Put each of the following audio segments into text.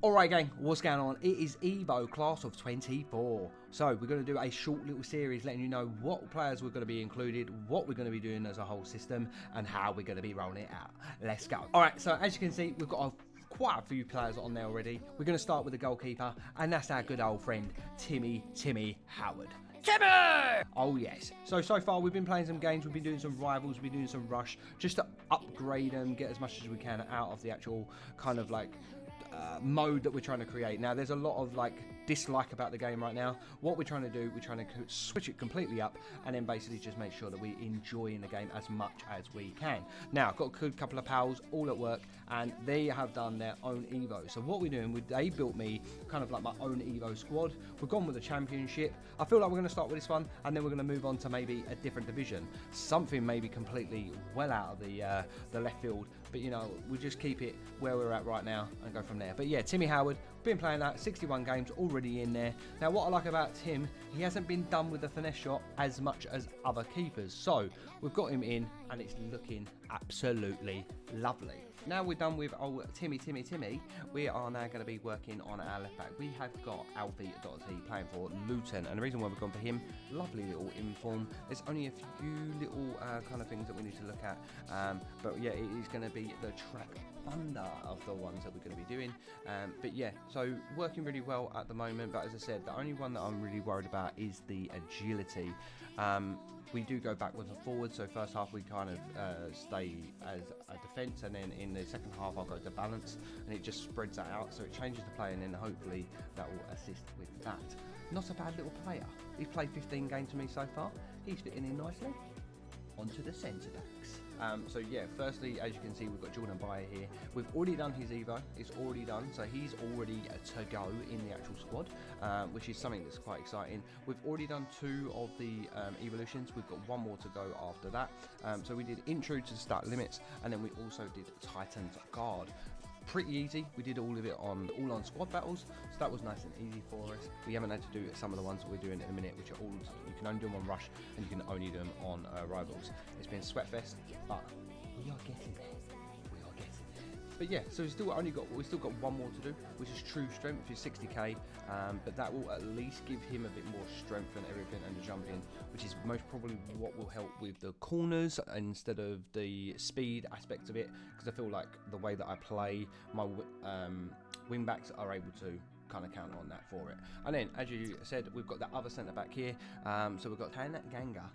Alright gang, what's going on? It is EVO class of 24. So we're going to do a short little series letting you know what players we're going to be included, what we're going to be doing as a whole system, and how we're going to be rolling it out. Let's go. Alright, so as you can see, we've got quite a few players on there already. We're going to start with the goalkeeper, and that's our good old friend, Timmy Howard. Timmy! Oh yes. So far we've been playing some games, we've been doing some rivals, we've been doing some rush, just to upgrade them, get as much as we can out of the actual kind of like mode that we're trying to create. Now there's a lot of like dislike about the game right now. What we're trying to do, we're trying to switch it completely up and then basically just make sure that we enjoy in the game as much as we can. Now I've got a good couple of pals all at work and they have done their own EVO. So what we're doing, they built me kind of like my own EVO squad. We've gone with the championship. I feel like we're going to start with this one and then we're going to move on to maybe a different division. Something maybe completely well out of the left field, but you know, we'll just keep it where we're at right now and go from there. But yeah, Timmy Howard, been playing that, 61 games already in there. Now what I like about Tim, he hasn't been done with the finesse shot as much as other keepers. So we've got him in and it's looking absolutely lovely. Now we're done with old Timmy, we are now going to be working on our left back. We have got Alfie.T playing for Luton, and the reason why we've gone for him, lovely little inform. There's only a few little kind of things that we need to look at, but yeah, it is going to be the track thunder of the ones that we're going to be doing. But yeah, so working really well at the moment, but as I said, the only one that I'm really worried about is the agility. We do go backwards and forwards, so first half we kind of stay as a defence, and then in the second half I'll go to balance, and it just spreads that out, so it changes the play, and then hopefully that will assist with that. Not a bad little player. He's played 15 games for me so far. He's fitting in nicely. Onto the centre backs. So yeah, firstly, as you can see, we've got Jordan Bayer here. We've already done his EVO, it's already done, so he's already to go in the actual squad, which is something that's quite exciting. We've already done 2 of the evolutions, we've got 1 more to go after that. So we did intro to the start limits, and then we also did Titan's Guard. Pretty easy. We did all of it all on squad battles, so that was nice and easy for us. We haven't had to do some of the ones that we're doing in a minute, which are all, you can only do them on rush and you can only do them on rivals. It's been sweatfest, but we are getting there. We are getting there. But yeah, so we've still got 1 more to do, which is true strength, which is 60k, but that will at least give him a bit more strength and everything, and the jumping, which is most probably what will help with the corners instead of the speed aspect of it, because I feel like the way that I play, my wing backs are able to kind of count on that for it. And then, as you said, we've got the other centre back here, so we've got Ganga,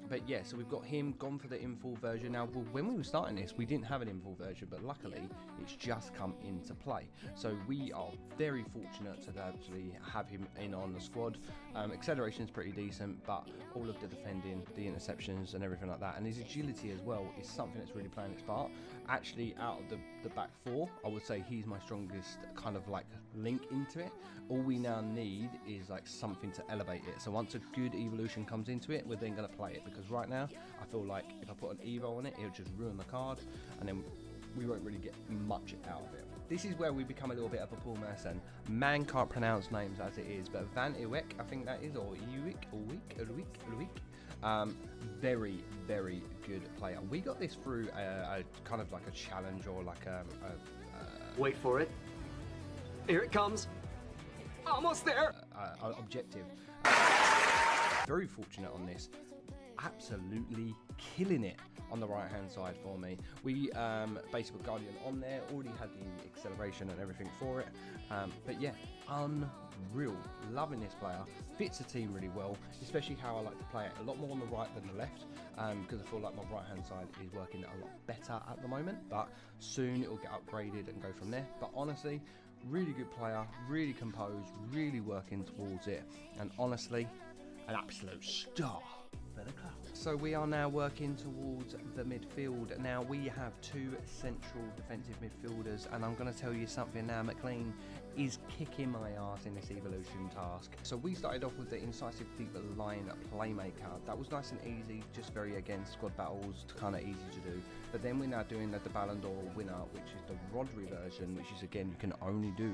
but yeah, so we've got him gone for the in full version. Now when we were starting this, we didn't have an in full version, but luckily it's just come into play, so we are very fortunate to actually have him in on the squad. Acceleration is pretty decent, but all of the defending, the interceptions and everything like that, and his agility as well is something that's really playing its part. Actually, out of the back 4, I would say he's my strongest kind of like link into it. All we now need is like something to elevate it, so once a good evolution comes into it, we're then going to play it, because right now I feel like if I put an EVO on it, it'll just ruin the card and then we won't really get much out of it. This is where we become a little bit of a Paul Merson. Man can't pronounce names as it is, but Van Iwek, I think that is, or Iwik, very, very good player. We got this through a kind of like a challenge, or like wait for it. Here it comes. Almost there. Objective. Very fortunate on this. Absolutely killing it on the right hand side for me. We basically Guardian on there, already had the acceleration and everything for it, but yeah, unreal. Loving this player, fits the team really well, especially how I like to play it a lot more on the right than the left, because I feel like my right hand side is working a lot better at the moment, but soon it will get upgraded and go from there. But honestly, really good player, really composed, really working towards it, and honestly an absolute star for the club. So we are now working towards the midfield. Now we have 2 central defensive midfielders, and I'm going to tell you something now, McLean is kicking my ass in this evolution task. So we started off with the incisive deep line playmaker. That was nice and easy, just very, again, squad battles, kind of easy to do. But then we're now doing the Ballon d'Or winner, which is the Rodri version, which is, again, you can only do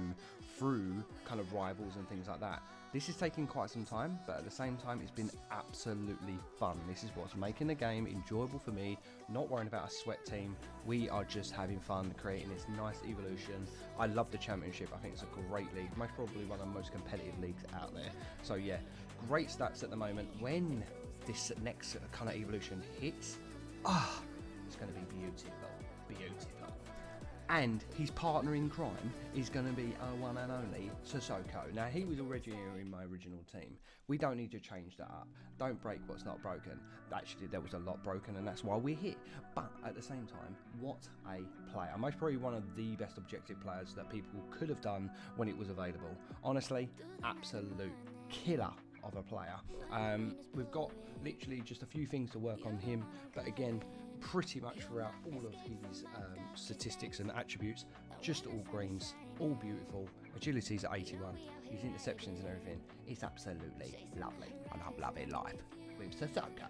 through kind of rivals and things like that. This is taking quite some time, but at the same time, it's been absolutely fun. This is what what's making the game enjoyable for me, not worrying about a sweat team. We are just having fun creating this nice evolution. I love the championship. I think it's a great league, most probably one of the most competitive leagues out there. So yeah, great stats at the moment. When this next kind of evolution hits, it's going to be beautiful. And his partner in crime is going to be our one and only Sissoko. Now, he was already in my original team. We don't need to change that up. Don't break what's not broken. Actually, there was a lot broken, and that's why we're here. But at the same time, what a player. Most probably one of the best objective players that people could have done when it was available. Honestly, absolute killer of a player. We've got literally just a few things to work on him, but again, pretty much throughout all of his statistics and attributes, just all greens, all beautiful. Agility's at 81, his interceptions and everything, it's absolutely lovely, and I'm loving life with Sissoko.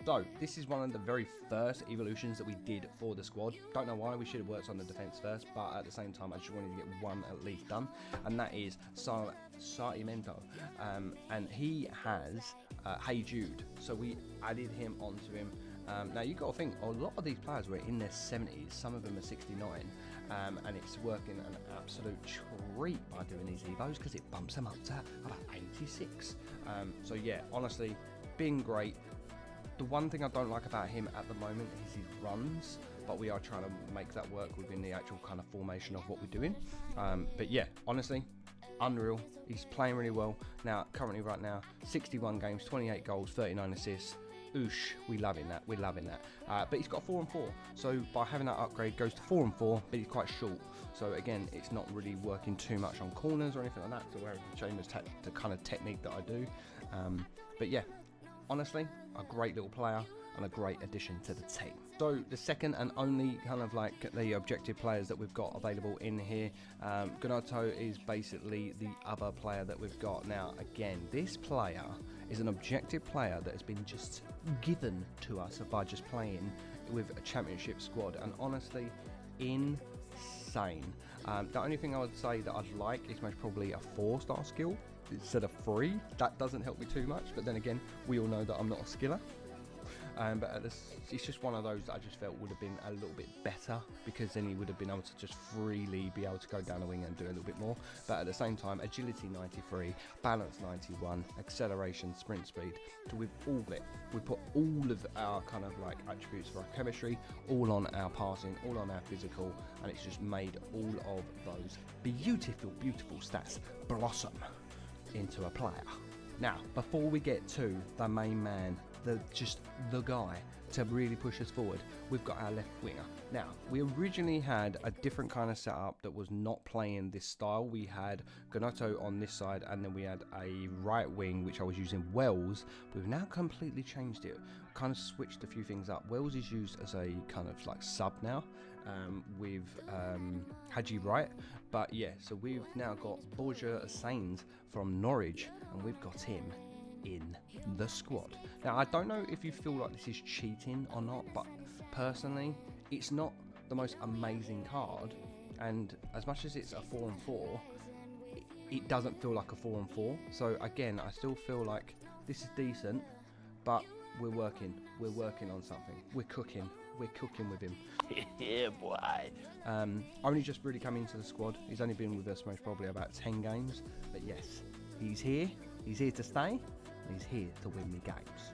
So this is one of the very first evolutions that we did for the squad. Don't know why, we should have worked on the defense first, but at the same time I just wanted to get one at least done, and that is Sartimento, and he has Hey Jude, so we added him onto him. Now you got to think, a lot of these players were in their 70s, some of them are 69, and it's working an absolute treat by doing these EVOs because it bumps them up to about 86. So yeah, honestly, been great. The one thing I don't like about him at the moment is his runs, but we are trying to make that work within the actual kind of formation of what we're doing. But yeah, honestly, unreal. He's playing really well. Now, currently right now, 61 games, 28 goals, 39 assists. Oosh, we're loving that. But he's got 4 and 4, so by having that upgrade goes to 4 and 4, but he's quite short. So again, it's not really working too much on corners or anything like that. So we're showing the kind of technique that I do. But yeah, honestly, a great little player and a great addition to the team. So the second and only kind of like the objective players that we've got available in here, Gunnato is basically the other player that we've got. Now again, this player is an objective player that has been just given to us by just playing with a championship squad, and honestly, insane. The only thing I would say that I'd like is most probably a 4-star skill instead of 3. That doesn't help me too much, but then again, we all know that I'm not a skiller. But it's just one of those that I just felt would have been a little bit better, because then he would have been able to just freely be able to go down the wing and do a little bit more. But at the same time, agility 93, balance 91, acceleration, sprint speed. So with all of it, we put all of our kind of like attributes for our chemistry, all on our passing, all on our physical, and it's just made all of those beautiful stats blossom into a player. Now, before we get to the main man, the guy to really push us forward, we've got our left winger. Now, we originally had a different kind of setup that was not playing this style. We had Gunnato on this side, and then we had a right wing, which I was using Wells. We've now completely changed it, kind of switched a few things up. Wells is used as a kind of like sub now, with Haji Wright. But yeah, so we've now got Borja Sainz from Norwich, and we've got him in the squad. Now, I don't know if you feel like this is cheating or not, but personally, it's not the most amazing card, and as much as it's a 4 and 4, it doesn't feel like a 4 and 4. So again, I still feel like this is decent, but we're working on something. We're cooking with him. Yeah, boy. Only just really come into the squad. He's only been with us most probably about 10 games, but yes, he's here to stay. He's here to win me games.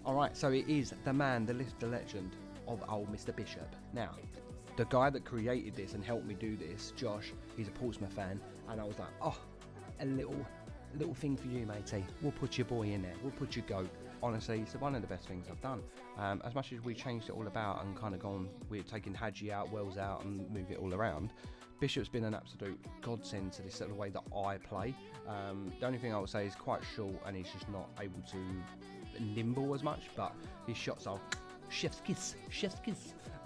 Alright, so it is the man, the legend of old Mr. Bishop. Now, the guy that created this and helped me do this, Josh, he's a Portsmouth fan, and I was like, oh, a little thing for you, matey. We'll put your boy in there. We'll put your goat. Honestly, it's one of the best things I've done. As much as we changed it all about and kind of gone, we're taking Haji out, Wells out, and move it all around, Bishop's been an absolute godsend to this sort of way that I play. The only thing I would say is quite short, and he's just not able to nimble as much, but his shots are chef's kiss.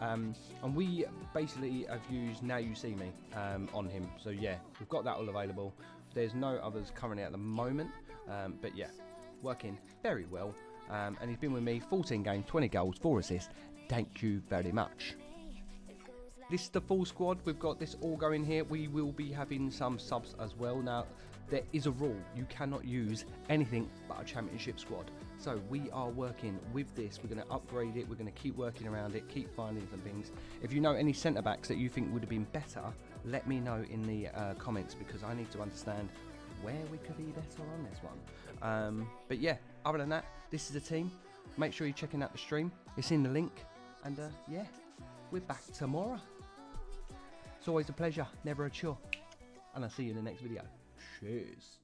And we basically have used Now You See Me on him. So yeah, we've got that all available. There's no others currently at the moment, but yeah, working very well. And he's been with me 14 games, 20 goals, 4 assists. Thank you very much. this is the full squad. We've got this all going here. We will be having some subs as well. Now, there is a rule. You cannot use anything but a championship squad. So we are working with this. We're going to upgrade it. We're going to keep working around it, keep finding some things. If you know any centre-backs that you think would have been better, let me know in the comments, because I need to understand where we could be better on this one. But yeah, other than that, this is the team. Make sure you're checking out the stream. It's in the link. And yeah, we're back tomorrow. It's always a pleasure, never a chore. And I'll see you in the next video. Cheers.